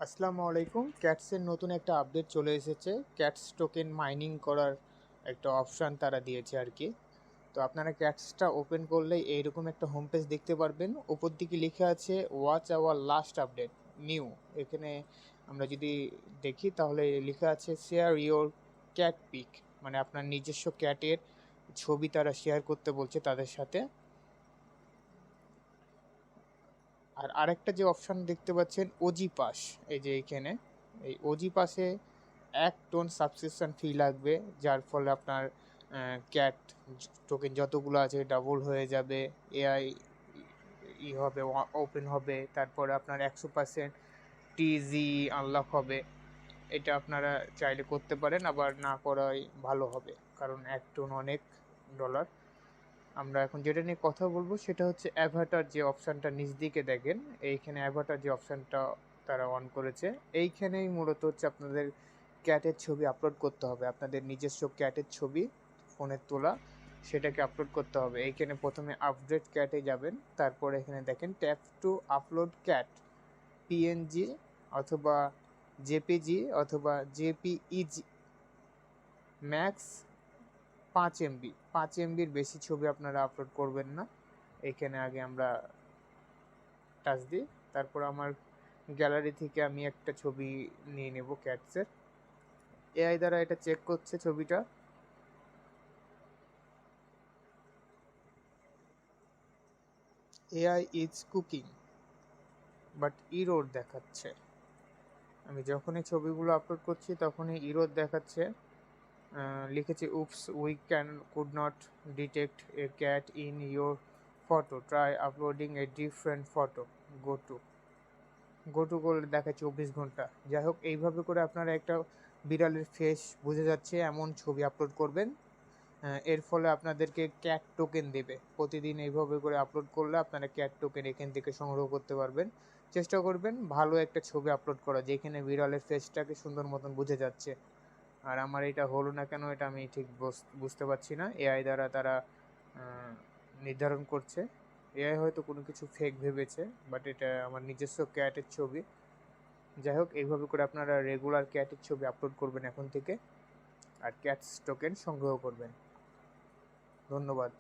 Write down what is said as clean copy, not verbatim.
আসসালামু আলাইকুম। ক্যাটসের নতুন একটা আপডেট চলে এসেছে। ক্যাটস টোকেন মাইনিং করার একটা অপশান তারা দিয়েছে আর কি। তো আপনারা ক্যাটসটা ওপেন করলেই এইরকম একটা হোম পেজ দেখতে পারবেন। উপর দিকে লেখা আছে watch hour last update new. এখানে আমরা যদি দেখি তাহলে লেখা আছে শেয়ার ইওর ক্যাট পিক, মানে আপনার নিজস্ব ক্যাটের ছবি তারা শেয়ার করতে বলছে তাদের সাথে। আর আরেকটা যে অপশান দেখতে পাচ্ছেন ওজি পাস, এই যে এইখানে এই ওজি পাসে 1 টন সাবস্ক্রিপশন ফি লাগবে, যার ফলে আপনার ক্যাট টোকেন যতগুলো আছে ডাবল হয়ে যাবে। এআই হবে, ওপেন হবে, তারপরে আপনার 100% টিজি আনলক হবে। এটা আপনারা চাইলে করতে পারেন, আবার না করাই ভালো হবে, কারণ 1 টন অনেক ডলার। আমরা এখন যেটা নিয়ে কথা বলবো সেটা হচ্ছে অ্যাভাটার, যে অপশানটা নিচ দিকে দেখেন এইখানে অ্যাভাটার যে অপশানটা তারা অন করেছে। এইখানেই মূলত হচ্ছে আপনাদের ক্যাটের ছবি আপলোড করতে হবে, আপনাদের নিজস্ব ক্যাটের ছবি ফোনের তোলা, সেটাকে আপলোড করতে হবে। এইখানে প্রথমে আপডেট ক্যাটে যাবেন, তারপর এখানে দেখেন tap two upload cat, PNG অথবা জেপিজি অথবা জেপিইজি, ম্যাক্স 5 MB। 5 MBর বেশি ছবি আপনারা আপলোড করবেন না। এখানে আগে আমরা টাচ দিই, তারপর আমার গ্যালারি থেকে আমি একটা ছবি নিয়ে নেব ক্যাটসের। এআই দ্বারা এটা চেক করছে ছবিটা। AI is cooking but error দেখাচ্ছে। আমি যখনই ছবিগুলো আপলোড করছি তখনই ইরোর দেখাচ্ছে। লিখেছে oops we could not detect a cat in your photo, try uploading a different photo, go to করলে দেখায় 24 ঘন্টা। যাই হোক, এইভাবে করে আপনারা একটা বিড়ালের ফেস বোঝা যাচ্ছে এমন ছবি আপলোড করবেন। এর ফলে আপনাদেরকে ক্যাট টোকেন দেবে। প্রতিদিন এইভাবে করে আপলোড করলে আপনারা ক্যাট টোকেন এখান থেকে সংগ্রহ করতে পারবেন। চেষ্টা করবেন ভালো একটা ছবি আপলোড করা যেখানে বিড়ালের ফেসটাকে সুন্দর মতন বোঝা যাচ্ছে। আর আমার এটা হলো না কেন, এটা আমি ঠিক বুঝতে পারছি না। এআই দ্বারা তারা নির্ধারণ করছে। এআই হয়তো কোনো কিছু ফেক ভেবেছে, বাট এটা আমার নিজস্ব ক্যাটের ছবি। যাই হোক, এইভাবে করে আপনারা রেগুলার ক্যাটের ছবি আপলোড করবেন এখন থেকে, আর ক্যাটস টোকেন সংগ্রহ করবেন। ধন্যবাদ।